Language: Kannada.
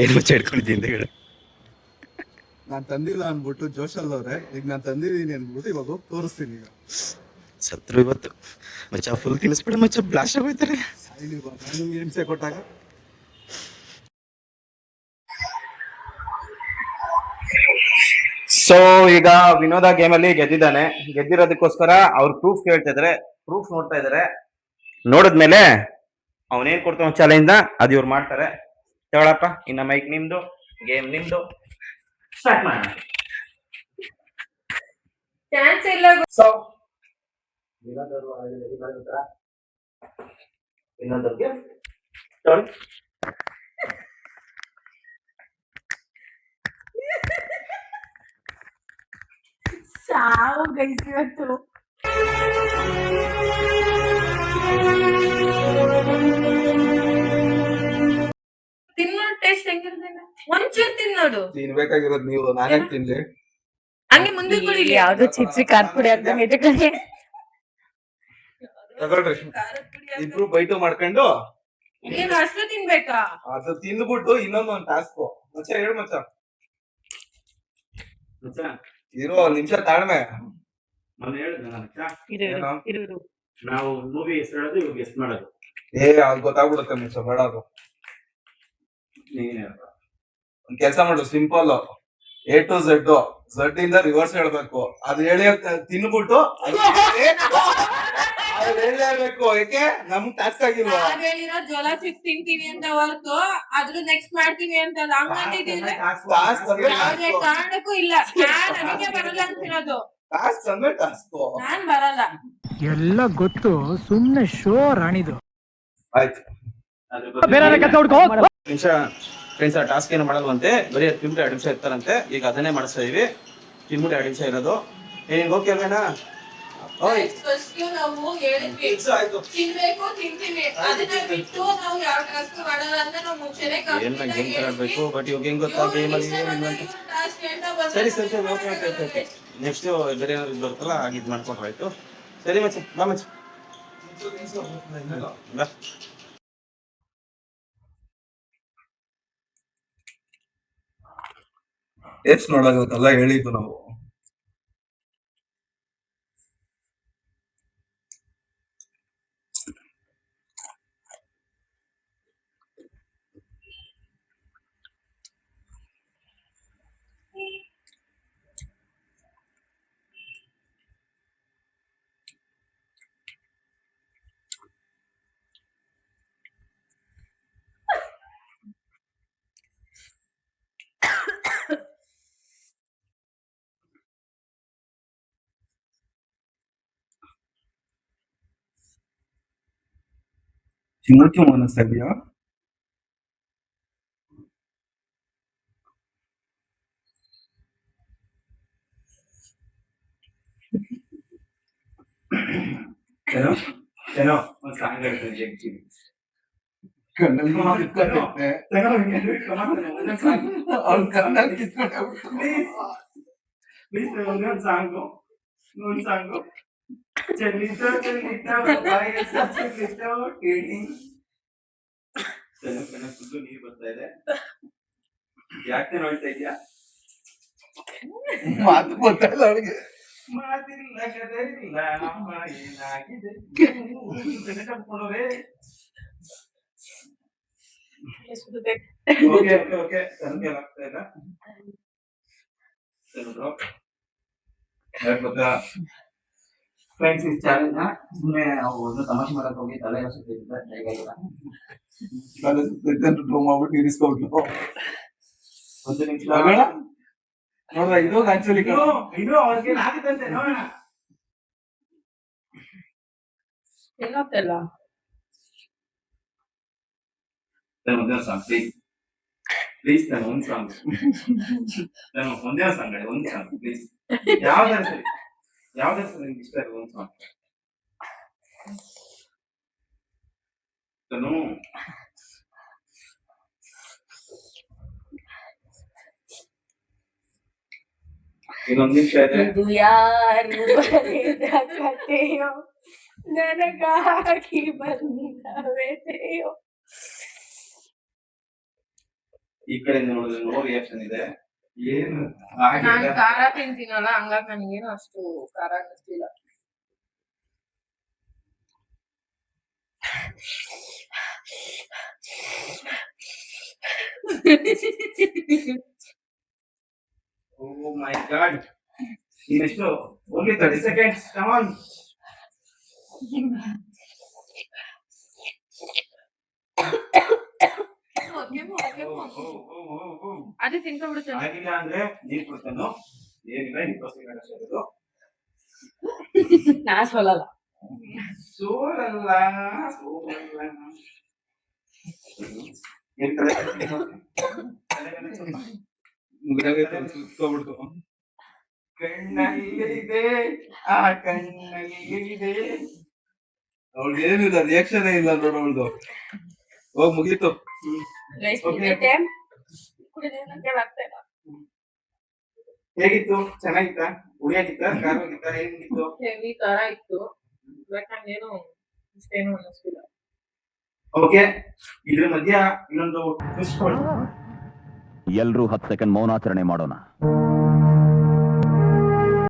ಏನು ಮುಚ್ಚ ಇಟ್ಕೊಂಡಿದ್ದೀನಿ ಹಿಂದೆಗಡೆ. ನಾನ್ ತಂದಿಲ್ಲ ಅನ್ಬಿಟ್ಟು ಜೋಶಲ್ಲವ್ರೆ, ಈಗ ನಾನ್ ತಂದಿದ್ದೀನಿ ಅನ್ಬಿಟ್ಟು ಇವಾಗ ಹೋಗಿ ತೋರಿಸ್ತೀನಿ. ಈಗ ಸತ್ರು ಇವತ್ತು ಮಚ್ಚ ಫುಲ್ ತಿನ್ನಿಸ್ಬಿಡ ಮಚ್ಚ, ಬ್ಲಾಸ್ಟ್ ಆಗೋಯ್ತಾರೆ. ನಿಮ್ಗೆ ಹಿಂಸೆ ಕೊಟ್ಟಾಗ ಸೊ ಈಗ ವಿನೋದ ಗೇಮ್ ಅಲ್ಲಿ ಗೆದ್ದಿದ್ದಾನೆ. ಗೆದ್ದಿರೋದಕ್ಕೋಸ್ಕರ ಅವ್ರು ಪ್ರೂಫ್ ಕೇಳ್ತಾ ಇದಾರೆ, ಪ್ರೂಫ್ ನೋಡ್ತಾ ಇದಾರೆ. ನೋಡಿದ್ಮೇಲೆ ಅವನೇನ್ ಕೊಡ್ತಾವ ಚಾಲೆಂಜ್ ಅದು ಇವ್ರು ಮಾಡ್ತಾರೆ. ತಗೊಳಪ್ಪ, ಇನ್ನ ಮೈಕ್ ನಿಮ್ದು, ಗೇಮ್ ನಿಮ್ದು, ಸ್ಟಾರ್ಟ್ ಮಾಡೋಣ. ಸೊ ವಿನೋದವ್ರಿಗೆ ತಗೊಳ್ಳಿ. ಸಾವು ಗೈಸ್ ಇವತ್ತು. ತಿನ್ನೋದು ಟೇಸ್ಟ್ ಹೆಂಗಿರ್ತದೆ ಒಂಚೂರು ತಿನ್ನೋಡು. ತಿನ್ಬೇಕಾಗಿರೋದು ನೀವು, ನಾನೇ ತಿನ್ಲಿ. ಹಂಗೆ ಮುಂದೆ ಕೊಡಿ. ಯಾವ್ದೋ ಚಿಪ್ಸಿ ಖಾರ ಪುಡಿ ಹಾಕ್ದಂಗೆ ಐತೆ ಕಣೆ. ತಗೊಳ್ರಿ, ಇಬ್ರು ಬೈಟು ಮಾಡ್ಕೊಂಡು ಏನು ಅಷ್ಟು ತಿನ್ಬೇಕಾ? ಅದು ತಿಂದ್ಬಿಟ್ಟು ಇನ್ನೊಂದು ಟಾಸ್ಕ್ ಮಚ್ಚ ಹೇಳು ಮಚ್ಚ. ಇರೋ ಒಂದ್ ನಿಮಿಷ ತಾಳ್ಮೆ. ನಾವು ಮೂವಿ ಹೆಸರು ಹೇಳೋದು, ಇವಾಗ ಗೆಸ್ಟ್ ಮಾಡೋದು. ಅದು ಗೊತ್ತಾಗ್ಬಿಡುತ್ತೆ ಮಚ್ಚ, ಬೇಡ ಅದು. ಒಂದ್ ಕೆಲ್ಸ ಮಾಡು, simple A to Z, Z ಇಂದ ರಿವರ್ಸ್ ಹೇಳ್ಬೇಕು. ಅದು ಹೇಳಿ ತಿನ್ಬಿಟ್ಟು ಹೇಳಲೇಬೇಕು. ಯಾಕೆ ನಮ್ಗ್ ಟಾಸ್ಕ್ ಆಗಿಲ್ವಾ? ಜೋಳ ಚಿಪ್ಸ್ ತಿಂತೀವಿ ಅಂತ ಹೊರತು ಅದ್ರ ನೆಕ್ಸ್ಟ್ ಮಾಡ್ತೀವಿ ಅಂತ ಯಾವುದೇ ಕಾರಣಕ್ಕೂ ಇಲ್ಲ. ನನಗೆ ಬರಲ್ಲ ಅಂತಿರೋದು. ಟಾಸ್ಕ್ ಅಂದ್ರೆ ಟಾಸ್ಕ್, ನಾನ್ ಬರಲ್ಲ. ಎಲ್ಲ ಗೊತ್ತು, ಸುಮ್ನೆ ಶೋ ರಾಣಿದು. ಆಯ್ತು. ನಿಮಿಷ ಫ್ರೆಂಡ್ಸ್, ಆ ಟಾಸ್ಕ್ ಏನು ಮಾಡಲ್ವಂತೆ, ಬರೀ 2 ನಿಮಿಷ ಇರ್ತಾರಂತೆ. ಈಗ ಅದನ್ನೇ ಮಾಡಿಸ್ತಾ ಇದೀವಿ. 2 ನಿಮಿಷ ಇರೋದು. ಏನ್ ಓಕೆ ಅಲ್ವೇನಾ? ನಾವು ಹೇಳಿದ್ವಿ ತಿನ್ಬೇಕು ತಿಂತೀವಿ, ಅದನ್ನ ಬಿಟ್ಟು ನಾವು ಯಾವ ಟಾಸ್ಕ್ ಮಾಡಲ್ಲ ಅಂತ ನಾವು ಮುಂಚೆನೆ ಗೇಮ್ ಆಡ್ಬೇಕು. ಬಟ್ ಇವಾಗ ಹೆಂಗ್ ಗೊತ್ತಾ, ಗೇಮ್ ಅಲ್ಲಿ ಸರಿ ಸರಿ ಸರಿ ಓಕೆ ಓಕೆ ಓಕೆ. ನೆಕ್ಸ್ಟ್ ಬೇರೆ ಏನಾದ್ರು ಬರುತ್ತಲ್ಲ, ಆಗ ಇದು ಮಾಡ್ಕೊಂಡ್ರೆ ಆಯ್ತು. ಸರಿ ಮಚ್ಚ, ಬಾ ಮಚ್ಚ, ಬಾ. ಎಷ್ಟ್ ನೋಡೋದಲ್ಲ ಹೇಳಿದ್ದು ನಾವು. ತಿನ್ನೋಕೆ ಮನಸ್ಸಾ ಇದೆಯಾ? ಏನೋ ಏನೋ ಒಂದು ಸಾಂಗ್ ಹೇಳ್ತೀನಿ. ಸಾಂಗು ಚೆಲ್ಲಿತೋ ನೀರ್ ಬರ್ತಾ ಇದೆ. ಯಾಕೆ ನೋಡ್ತಾ ಇದೀಯಾ? ಮಾತು ಗೊತ್ತಲ್ಲ ಅವಳಿಗೆ. ಮಾತಿಲ್ಲ ಕದೆ ಇಲ್ಲ, ನಮ್ಮ ಏನಾಗಿದೆ ಓಕೆ ಓಕೆ ಓಕೆ. ನನಗೆ ಆಗ್ತಾ ಇಲ್ಲ. ಗೊತ್ತಾ ಫ್ರೆಂಡ್ಸ್, ಈ ಚಾಲೆಂಜ್ ಸುಮ್ಮನೆ ನಾವು ಒಂದು ತಮಾಷೆ ಮಾಡಕ್ ಹೋಗಿ ತಲೆ ಸುತ್ತಿದ್ದೆ. ಹೇಗಾಗಿಲ್ಲ ತಲೆ ಸುತ್ತಿದ್ದೆ ಡ್ರೋ ಮಾಡ್ಬಿಟ್ಟು ಇರಿಸ್ಕೊಬಿಟ್ಟು ಒಂದು ನಿಮಿಷ ನೋಡ್ರ. ಇದು ಆಕ್ಚುಲಿ ಇದು ಅವ್ರಿಗೆ ಆಗಿತ್ತಂತೆ. ನೋಡೋಣ ಎಲ್ಲೋಗ್ತಲ್ಲ. ಒಂದೇ ಸಾಂಗ್ ಪ್ಲೀಸ್ ಪ್ಲೀಸ್, ನಾನು ಒಂದು ಸಾಂಗ್, ನಾನು ಒಂದೇ ಸಾಂಗ್ ಹೇಳಿ, ಒಂದು ಸಾಂಗ್ ಪ್ಲೀಸ್. ಯಾವ್ದಾರು ಸರಿ, ಯಾವ್ದಾರು ಸರಿ ನಿಮ್ಗೆ ಇಷ್ಟ ಇದೆ ಒಂದು ಸಾಂಗ್. ನಾನು ಇನ್ನೊಂದು ನಿಮಿಷ ಇದೆ. ಇದು ಯಾರು ಬರೆದ ಕಥೆಯೋ, ನನಗಾಗಿ ಬಂದ ವ್ಯಥೆಯೋ. ಈ ಕಡೆ ನೋಡಿದ್ರೆ ನೋ ರಿಯಾಕ್ಷನ್ ಇದೆ. ಏನು ನಾನು ಆಗಿಲ್ಲ. ಖಾರ ತಿಂತೀನಲ್ಲ ಹಂಗಾಗಿ ನನಗೇನು ಅಷ್ಟು ಖಾರ ಅನ್ನಿಸ್ತಿಲ್ಲ. ಓ ಮೈ ಗಾಡ್. ಇನ್ನೆಷ್ಟು? Only 30 seconds. Come on. ಅದೇ ತಿನ್ಕೊಂಡ್ಬಿಡುತ್ತೆ. ಆಗಿಲ್ಲ ಅಂದ್ರೆ ನೀರ್ ಕೊಡ್ತಾನು. ಏನಿಲ್ಲ 20 seconds ಅಷ್ಟೇ ಇರೋದು. ನಾ ಸೋಲಲ್ಲ. ಸೋಲಲ್ಲ. ಏನ್ ತಲೆ ಮುಗಿದಾಗೈತೆ ಸುತ್ಕೊಬಿಡ್ತು. ಕಣ್ಣಲ್ಲಿದೆ ಆ ಕಣ್ಣಲ್ಲಿದೆ. ಅವಳಿಗೆ ಏನಿಲ್ಲ ರಿಯಾಕ್ಷನ್ ಇಲ್ಲ ನೋಡು ಅವಳ್ದು. ಹೋಗ್ ಮುಗೀತು. Rice Okay. ತಿಂದೈತೆ. ಕುಡಿದೇನಕ್ಕೆ ಬರ್ತಾ ಇಲ್ಲ. ಹೇಗಿತ್ತು? ಚೆನ್ನಾಗಿತ್ತ? ಉಳಿಯಾಗಿತ್ತ? ಖಾರವಾಗಿತ್ತ? ಹೇಗಿತ್ತು? ಹೆವಿ ಖಾರ ಇತ್ತು. ಬಟ್ ನಂಗೇನು ಇಷ್ಟೇನು ಅನ್ನಿಸ್ತಿಲ್ಲ. ಓಕೆ, ಇದ್ರ ಮಧ್ಯ ಇನ್ನೊಂದು ಟ್ವಿಸ್ಟ್. ಎಲ್ರೂ 10 ಸೆಕೆಂಡ್ ಮೌನಾಚರಣೆ ಮಾಡೋಣ.